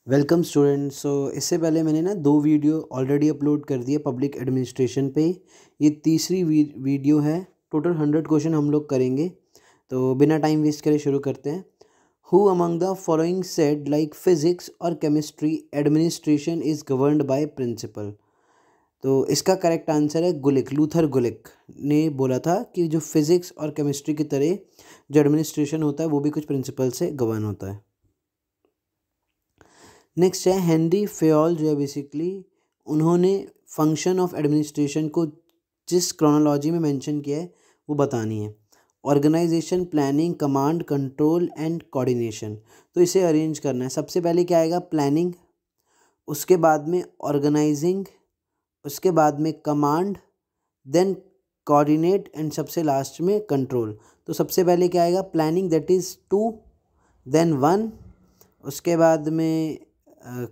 Welcome student. इससे पहले मैंने ना 2 वीडियो ऑलरेडी अपलोड कर दिए पब्लिक एडमिनिस्ट्रेशन पे। ये तीसरी वीडियो है। टोटल 100 क्वेश्चन हम लोग करेंगे, तो बिना टाइम वेस्ट करे शुरू करते हैं। Who among the following said like physics और chemistry administration is governed by principal. तो इसका करेक्ट आंसर है गुलिक। लूथर गुलिक ने बोला था कि जो फिजिक्स और केमिस्ट्री की तरह जो एडमिनिस्ट्रेशन होता है वो भी कुछ प्रिंसिपल से गवर्न होता है। नेक्स्ट है हेनरी फेयोल, जो है बेसिकली उन्होंने फंक्शन ऑफ एडमिनिस्ट्रेशन को जिस क्रोनोलॉजी में मेंशन किया है वो बतानी है। Organization, planning, command, control and coordination. तो इसे अरेंज करना है। सबसे पहले क्या आएगा? प्लानिंग, उसके बाद में ऑर्गेनाइजिंग, उसके बाद में कमांड, देन कोऑर्डिनेट एंड सबसे लास्ट में कंट्रोल। तो सबसे पहले क्या आएगा? प्लानिंग, दैट इज़ 2, देन 1, उसके बाद में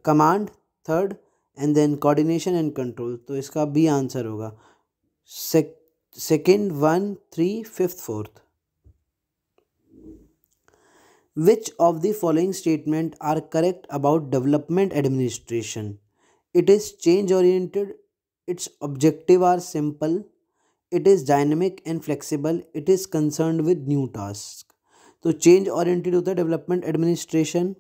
command 3rd, and then coordination and control. तो इसका बी आंसर होगा। Second 1, 3, 5th, 4th। Which of the following statement are correct about development administration? It is change oriented, its objective are simple, it is dynamic and flexible, it is concerned with new tasks। तो change oriented होता है development administration.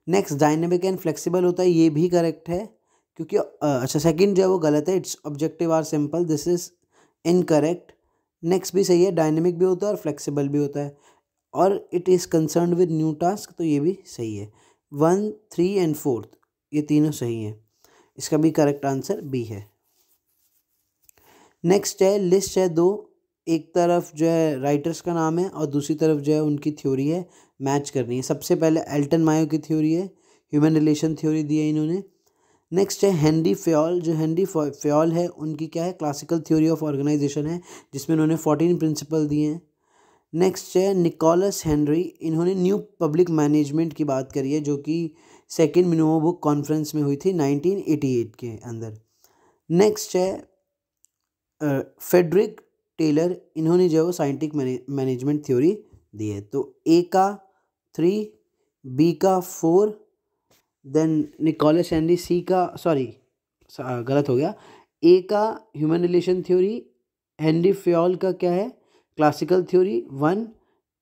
Next dynamic and flexible होता है, ये भी correct है क्योंकि अच्छा सेकंड जो है वो गलत है। It's objective are simple, this is incorrect. Next भी सही है, डायनेमिक भी होता है और फ्लेक्सिबल भी होता है। और it is concerned with new task, तो ये भी सही है। 1, 3 एंड 4th ये तीनों सही हैं। इसका भी करेक्ट आंसर बी है। नेक्स्ट है लिस्ट है 2, एक तरफ जो है राइटर्स का नाम है और दूसरी तरफ जो है उनकी थ्योरी है, मैच करनी है। सबसे पहले एल्टन मायो की थ्योरी है, ह्यूमन रिलेशन थ्योरी दी है इन्होंने। नेक्स्ट है हेनरी फेयोल, जो हेनरी फेयोल है उनकी क्या है? क्लासिकल थ्योरी ऑफ ऑर्गेनाइजेशन है, जिसमें उन्होंने 14 प्रिंसिपल दिए हैं। नेक्स्ट है निकोलस हेनरी, इन्होंने न्यू पब्लिक मैनेजमेंट की बात करी है, जो कि सेकेंड मिनोवा बुक कॉन्फ्रेंस में हुई थी 1988 के अंदर। नेक्स्ट है फेडरिक टेलर, इन्होंने जो है वो साइंटिफिक मैनेजमेंट थ्योरी दी है। तो ए का 3, बी का 4, देन निकोलस हेनरी, सी का गलत हो गया, ए का human relation theory, Henry Fayol का क्या है? क्लासिकल थ्योरी 1,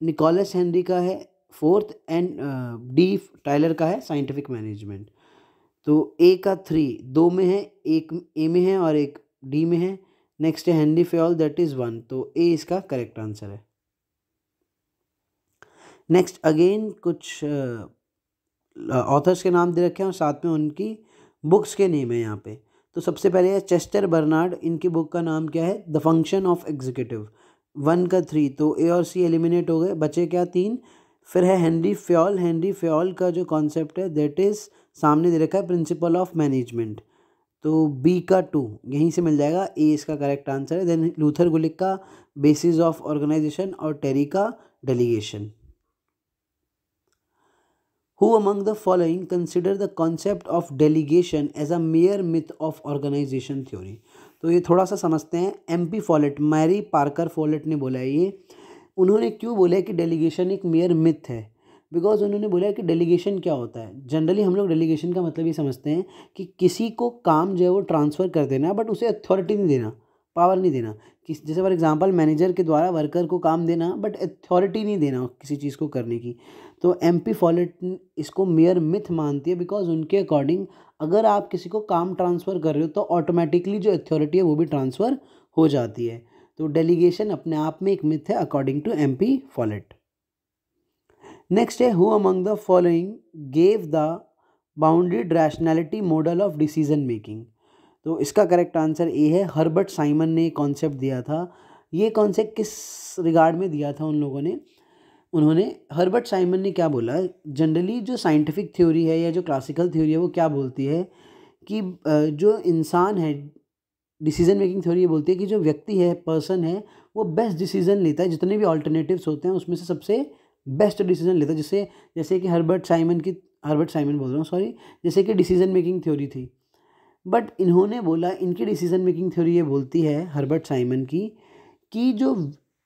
निकोलस हेनरी का है 4th, एंड डी टाइलर का है साइंटिफिक मैनेजमेंट। तो ए का 3 2 में है, एक ए में है और एक डी में है। नेक्स्ट है हेनरी फेयोल, दैट इज़ 1, तो ए इसका करेक्ट आंसर है। नेक्स्ट अगेन कुछ ऑथर्स के नाम दे रखे हैं और साथ में उनकी बुक्स के नेम है यहाँ पे। तो सबसे पहले है चेस्टर बर्नार्ड, इनकी बुक का नाम क्या है? The function of executive. 1 का 3, तो ए और सी एलिमिनेट हो गए, बचे क्या? 3। फिर है हेनरी फेयोल, हेनरी फेयोल का जो कॉन्सेप्ट है दैट इज़ सामने दे रखा है प्रिंसिपल ऑफ मैनेजमेंट, तो बी का 2 यहीं से मिल जाएगा, ए इसका करेक्ट आंसर है। देन लूथर गुलिक का बेसिस ऑफ ऑर्गेनाइजेशन और टेरी का delegation. Who among the following consider the concept of delegation as a mere myth of organization theory? तो ये थोड़ा सा समझते हैं। MP Follett, Mary Parker Follett ने बोला है ये। उन्होंने क्यों बोला है कि डेलीगेशन एक मेयर मिथ है? बिकॉज उन्होंने बोला है कि डेलीगेशन क्या होता है। जनरली हम लोग डेलीगेशन का मतलब ये समझते हैं कि किसी को काम जो है वो ट्रांसफ़र कर देना, बट उसे अथॉरिटी नहीं देना, पावर नहीं देना। जैसे फॉर एग्जांपल मैनेजर के द्वारा वर्कर को काम देना, बट अथॉरिटी नहीं देना किसी चीज़ को करने की। तो MP फॉलेट इसको मेयर मिथ मानती है, बिकॉज उनके अकॉर्डिंग अगर आप किसी को काम ट्रांसफ़र कर रहे हो तो ऑटोमेटिकली जो अथॉरिटी है वो भी ट्रांसफ़र हो जाती है। तो डेलीगेशन अपने आप में एक मिथ है according to MP Follett. Next है who among the following gave the bounded rationality model of decision making. तो इसका करेक्ट आंसर ए है, हर्बर्ट साइमन ने कॉन्सेप्ट दिया था। ये कॉन्सेप्ट किस रिगार्ड में दिया था उन लोगों ने? उन्होंने हर्बर्ट साइमन ने क्या बोला, जनरली जो साइंटिफिक थ्योरी है या जो क्लासिकल थ्योरी है वो क्या बोलती है कि जो इंसान है, डिसीजन मेकिंग थ्योरी ये बोलती है कि जो व्यक्ति है, पर्सन है, वो बेस्ट डिसीजन लेता है। जितने भी ऑल्टरनेटिव्स होते हैं उसमें से सबसे बेस्ट डिसीजन लेता है। जैसे कि हर्बर्ट साइमन बोल रहा हूँ, सॉरी, जैसे कि डिसीजन मेकिंग थ्योरी थी। बट इन्होंने बोला, इनकी डिसीजन मेकिंग थ्योरी ये बोलती है हर्बर्ट साइमन की, कि जो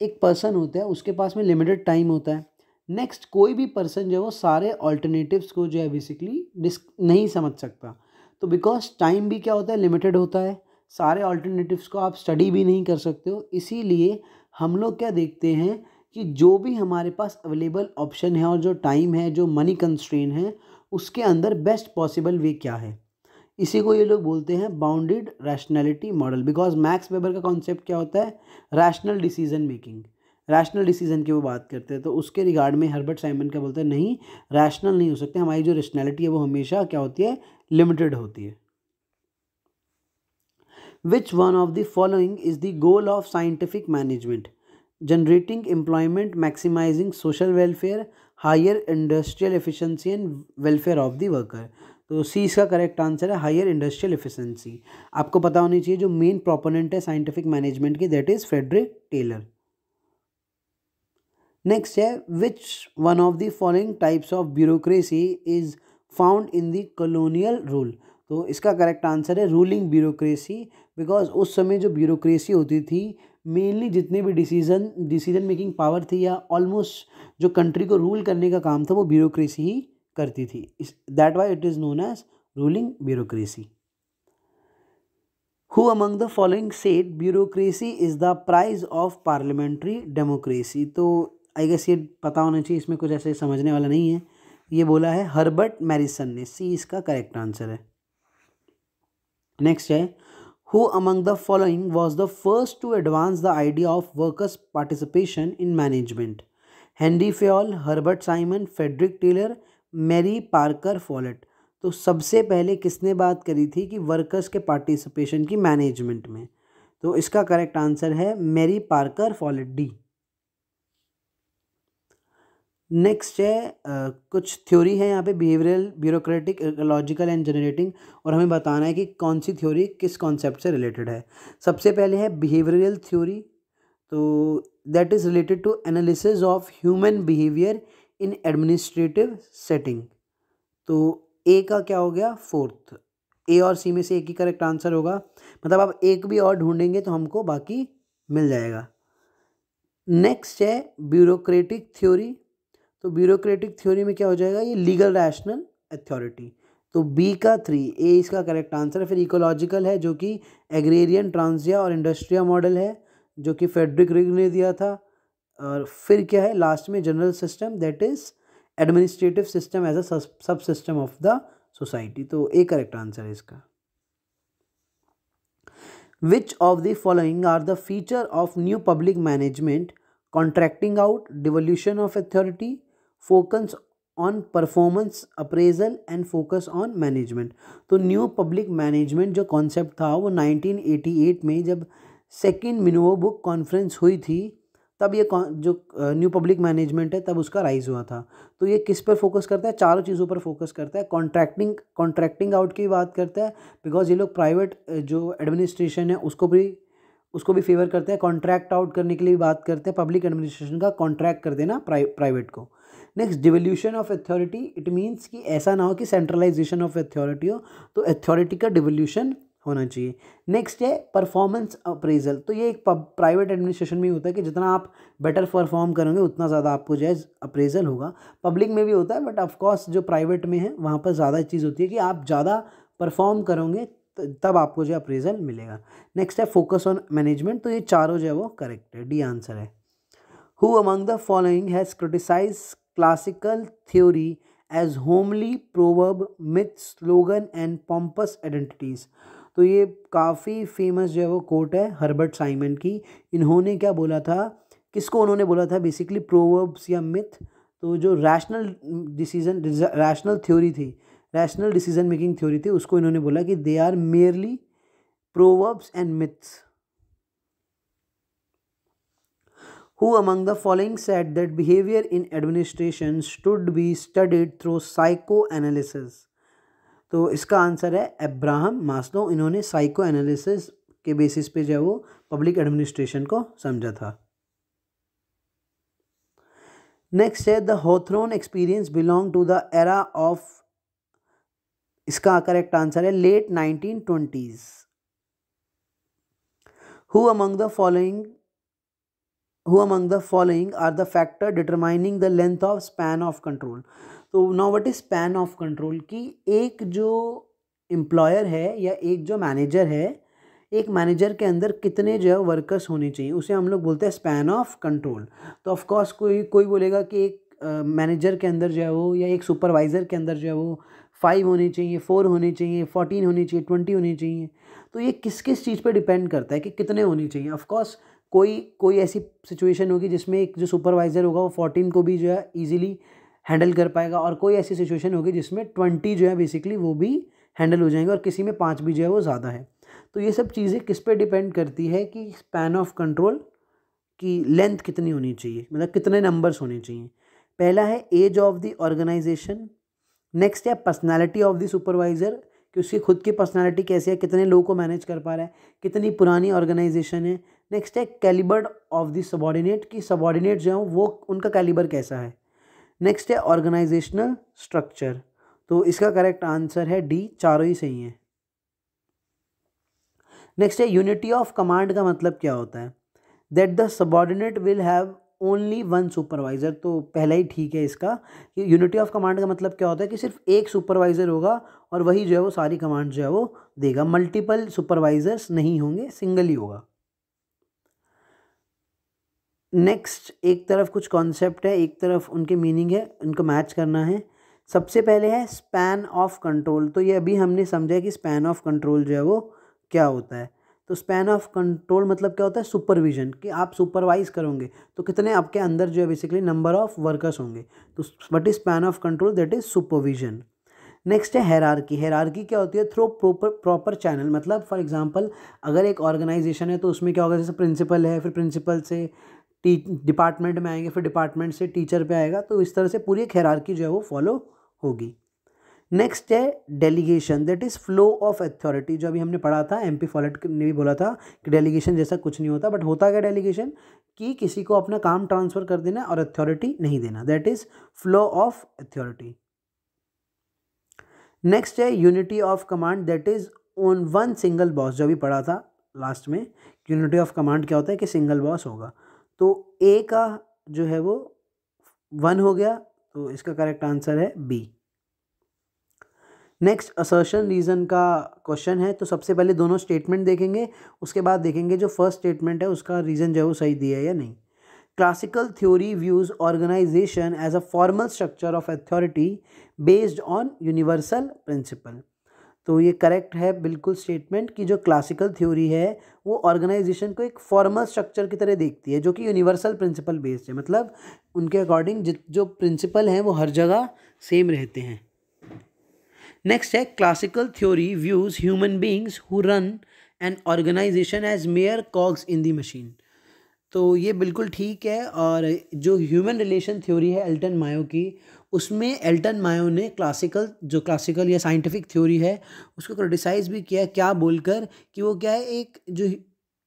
एक पर्सन होता है उसके पास में लिमिटेड टाइम होता है। नेक्स्ट, कोई भी पर्सन जो है वो सारे ऑल्टरनेटिव्स को जो है बेसिकली नहीं समझ सकता। तो बिकॉज टाइम भी क्या होता है, लिमिटेड होता है, सारे ऑल्टरनेटिव्स को आप स्टडी भी नहीं कर सकते हो। इसीलिए हम लोग क्या देखते हैं कि जो भी हमारे पास अवेलेबल ऑप्शन है और जो टाइम है, जो मनी कंस्ट्रेन है, उसके अंदर बेस्ट पॉसिबल वे क्या है, इसी को ये लोग बोलते हैं bounded rationality model. Because max weber का कॉन्सेप्ट क्या होता है, rational decision making, rational decision की वो बात करते हैं। तो उसके रिगार्ड में हर्बर्ट साइमन क्या बोलते हैं, नहीं, रैशनल नहीं हो सकते, हमारी जो रैशनैलिटी है वो हमेशा क्या होती है, लिमिटेड होती है। Which one of the following is the goal of scientific management, generating employment, maximising social welfare, higher industrial efficiency and welfare of the worker. तो सी इसका करेक्ट आंसर है हायर इंडस्ट्रियल एफिशिएंसी। आपको पता होनी चाहिए जो मेन प्रोपोनेंट है scientific management की, that is Frederick Taylor. Next है, which one of the following types of bureaucracy is found in the colonial rule. तो इसका करेक्ट आंसर है रूलिंग ब्यूरोक्रेसी। बिकॉज उस समय जो ब्यूरोक्रेसी होती थी, मेनली जितने भी डिसीजन मेकिंग पावर थी या ऑलमोस्ट जो कंट्री को रूल करने का काम था, वो ब्यूरोक्रेसी ही करती थी। That why it is known as ruling bureaucracy. Who among the following said bureaucracy is the price of parliamentary democracy? तो आई गेस ये पता होना चाहिए, इसमें कुछ ऐसे समझने वाला नहीं है। ये बोला है हर्बर्ट मैरिसन ने, सी इसका करेक्ट आंसर है। नेक्स्ट है, who among the following was the first to advance the idea of workers participation in management? Henri Fayol, Herbert Simon, Frederick Taylor, Mary Parker Follett. तो सबसे पहले किसने बात करी थी कि वर्कर्स के पार्टिसिपेशन की मैनेजमेंट में? तो इसका करेक्ट आंसर है Mary Parker Follett, D. Next है कुछ थ्योरी है यहाँ पे, behavioural, bureaucratic, logical and generating, और हमें बताना है कि कौन सी थ्योरी किस कॉन्सेप्ट से रिलेटेड है। सबसे पहले है बिहेवियरल थ्योरी, तो that is related to analysis of human behaviour in administrative setting. तो ए का क्या हो गया, फोर्थ, ए और सी में से एक ही करेक्ट आंसर होगा, मतलब आप एक भी और ढूंढेंगे तो हमको बाकी मिल जाएगा। नेक्स्ट है ब्यूरोक्रेटिक थ्योरी, तो ब्यूरोक्रेटिक थ्योरी में क्या हो जाएगा, ये लीगल रैशनल अथॉरिटी। तो बी का 3, ए इसका करेक्ट आंसर है। फिर इकोलॉजिकल है जो कि एग्रेरियन, ट्रांसिया और इंडस्ट्रिया मॉडल है जो कि फ्रेडरिक रिग ने दिया था। और फिर क्या है लास्ट में, general system, that is administrative system as a sub system of the society. तो ए करेक्ट आंसर है इसका। Which of the following are the feature of new public management? Contracting out, devolution of authority, focus on performance appraisal and focus on management. तो new public management जो concept था वो 1988 में जब second मिनोवो book conference हुई थी, तब ये जो न्यू पब्लिक मैनेजमेंट है तब उसका राइज हुआ था। तो ये किस पर फोकस करता है, चारों चीज़ों पर फोकस करता है। कॉन्ट्रैक्टिंग आउट की बात करता है, बिकॉज ये लोग प्राइवेट जो एडमिनिस्ट्रेशन है उसको भी फेवर करते हैं, कॉन्ट्रैक्ट आउट करने के लिए भी बात करते हैं, पब्लिक एडमिनिस्ट्रेशन का कॉन्ट्रैक्ट कर देना प्राइवेट को। Next, devolution of authority, it means कि ऐसा ना हो कि सेंट्रलाइजेशन ऑफ अथॉरिटी हो, तो अथॉरिटी का डिवोल्यूशन होना चाहिए। नेक्स्ट है परफॉर्मेंस अप्रेजल, तो ये एक प्राइवेट एडमिनिस्ट्रेशन में होता है कि जितना आप बेटर परफॉर्म करोगे उतना ज़्यादा आपको जो है अप्रेजल होगा। पब्लिक में भी होता है, बट ऑफकोर्स जो प्राइवेट में है वहाँ पर ज़्यादा चीज़ होती है कि आप ज़्यादा परफॉर्म करोगे तब आपको जो अप्रेजल मिलेगा। नेक्स्ट है फोकस ऑन मैनेजमेंट, तो ये चारों जो है वो करेक्ट है, डी आंसर है। Who among the following has criticise classical theory as homely, proverb, myth, slogan and pompous identities? तो ये काफ़ी फेमस जो है वो कोट है हर्बर्ट साइमन की। इन्होंने क्या बोला था, किसको उन्होंने बोला था बेसिकली, प्रोवर्ब्स या मिथ। तो जो रैशनल थ्योरी थी, रैशनल डिसीजन मेकिंग थ्योरी थी, उसको इन्होंने बोला कि they are merely proverbs and myths. Who among the following said that behavior in administration should be studied through psychoanalysis? तो इसका आंसर है अब्राहम मास्लो। इन्होंने साइको एनालिसिस के बेसिस पे जो है वो पब्लिक एडमिनिस्ट्रेशन को समझा था। नेक्स्ट है, the Hawthorne experience belong to the era of, इसका करेक्ट आंसर है late 1920s। Who among the following who among the following are the factor determining the length of span of control। तो now what is span of control कि एक जो employer है या एक जो मैनेजर है, एक मैनेजर के अंदर कितने जो है वर्कर्स होने चाहिए, उसे हम लोग बोलते हैं स्पैन ऑफ कंट्रोल। तो ऑफ कोर्स कोई कोई बोलेगा कि एक मैनेजर के अंदर जो है वो या एक सुपरवाइज़र के अंदर जो है वो 5 होने चाहिए, 4 होने चाहिए, 14 होनी चाहिए, 20 होनी चाहिए। तो ये किस किस चीज़ पे डिपेंड करता है कि कितने होने चाहिए। ऑफ कोर्स कोई ऐसी सिचुएशन होगी जिसमें एक जो सुपरवाइज़र होगा वो 14 को भी जो है ईजिली हैंडल कर पाएगा, और कोई ऐसी सिचुएशन होगी जिसमें 20 जो है बेसिकली वो भी हैंडल हो जाएंगे, और किसी में 5 भी जो है वो ज़्यादा है। तो ये सब चीज़ें किस पे डिपेंड करती है कि स्पैन ऑफ कंट्रोल की लेंथ कितनी होनी चाहिए, मतलब कितने नंबर्स होने चाहिए। पहला है age of the organization, next है पर्सनालिटी ऑफ द सुपरवाइज़र कि उसकी खुद की पर्सनालिटी कैसी है, कितने लोगों को मैनेज कर पा रहा है, कितनी पुरानी ऑर्गेनाइजेशन है। नेक्स्ट है कैलिबर ऑफ द सबॉर्डिनेट कि सबॉर्डिनेट जो है वो उनका कैलिबर कैसा है। नेक्स्ट है ऑर्गेनाइजेशनल स्ट्रक्चर। तो इसका करेक्ट आंसर है डी, चारों ही सही हैं। नेक्स्ट है यूनिटी ऑफ कमांड का मतलब क्या होता है, that the subordinate will have only one supervisor. तो पहला ही ठीक है इसका कि यूनिटी ऑफ कमांड का मतलब क्या होता है कि सिर्फ एक सुपरवाइज़र होगा और वही जो है वो सारी कमांड जो है वो देगा, मल्टीपल सुपरवाइजर्स नहीं होंगे, सिंगल ही होगा। नेक्स्ट एक तरफ कुछ कॉन्सेप्ट है, एक तरफ उनके मीनिंग है, उनको मैच करना है। सबसे पहले है स्पैन ऑफ कंट्रोल। तो ये अभी हमने समझा कि स्पैन ऑफ कंट्रोल जो है वो क्या होता है। तो स्पैन ऑफ कंट्रोल मतलब क्या होता है, सुपरविजन कि आप सुपरवाइज करोगे तो कितने आपके अंदर जो है बेसिकली नंबर ऑफ वर्कर्स होंगे। तो what is span of control, that is supervision. Next है हेरारकी। हेरारकी क्या होती है, थ्रू प्रॉपर चैनल। मतलब फॉर एग्जांपल अगर एक ऑर्गेनाइजेशन है तो उसमें क्या होगा, जैसे प्रिंसिपल है, फिर प्रिंसिपल से डिपार्टमेंट में आएंगे, फिर डिपार्टमेंट से टीचर पे आएगा, तो इस तरह से पूरी एक हेरारकी जो है वो फॉलो होगी। नेक्स्ट है delegation, that is flow of authority. जो अभी हमने पढ़ा था, एमपी फॉलेट ने भी बोला था कि डेलीगेशन जैसा कुछ नहीं होता, बट होता क्या डेलीगेशन कि किसी को अपना काम ट्रांसफ़र कर देना और अथॉरिटी नहीं देना, that is flow of authority. Next है unity of command, that is on one single boss. जो अभी पढ़ा था लास्ट में, यूनिटी ऑफ कमांड क्या होता है कि सिंगल बॉस होगा। तो ए का जो है वो 1 हो गया, तो इसका करेक्ट आंसर है बी। नेक्स्ट असर्शन रीज़न का क्वेश्चन है। तो सबसे पहले दोनों स्टेटमेंट देखेंगे, उसके बाद देखेंगे जो फर्स्ट स्टेटमेंट है उसका रीज़न जो है वो सही दिया है या नहीं। Classical theory views organization as a formal structure of authority based on universal principle. तो ये करेक्ट है बिल्कुल स्टेटमेंट कि जो क्लासिकल थ्योरी है वो ऑर्गेनाइजेशन को एक फॉर्मल स्ट्रक्चर की तरह देखती है जो कि यूनिवर्सल प्रिंसिपल बेस्ड है। मतलब उनके अकॉर्डिंग जो प्रिंसिपल हैं वो हर जगह सेम रहते हैं। नेक्स्ट है classical theory views human beings who run an organization as mere cogs in the machine. तो ये बिल्कुल ठीक है। और जो ह्यूमन रिलेशन थ्योरी है एल्टन मायो की, उसमें एल्टन मायो ने क्लासिकल या साइंटिफिक थ्योरी है उसको क्रिटिसाइज़ भी किया है, क्या बोलकर कि वो क्या है, एक जो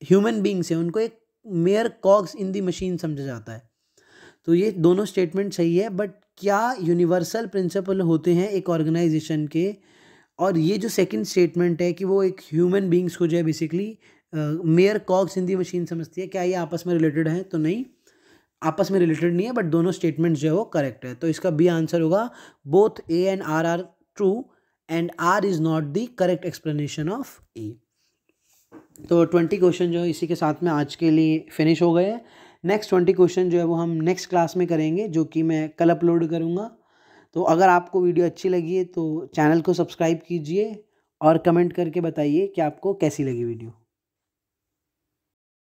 ह्यूमन बींग्स है उनको एक mayor cogs in the machine समझा जाता है। तो ये दोनों स्टेटमेंट सही है, बट क्या यूनिवर्सल प्रिंसिपल होते हैं एक ऑर्गेनाइजेशन के, और ये जो सेकंड स्टेटमेंट है कि वो एक ह्यूमन बींग्स को जो है basically mayor cogs in the machine समझती है, क्या ये आपस में रिलेटेड है? तो नहीं, आपस में रिलेटेड नहीं है, बट दोनों स्टेटमेंट्स जो है वो करेक्ट है। तो इसका बी आंसर होगा, both A and R are true and R is not the correct explanation of A. तो 20 क्वेश्चन जो है इसी के साथ में आज के लिए फिनिश हो गए हैं। नेक्स्ट 20 क्वेश्चन जो है वो हम नेक्स्ट क्लास में करेंगे, जो कि मैं कल अपलोड करूँगा। तो अगर आपको वीडियो अच्छी लगी है तो चैनल को सब्सक्राइब कीजिए और कमेंट करके बताइए कि आपको कैसी लगी वीडियो।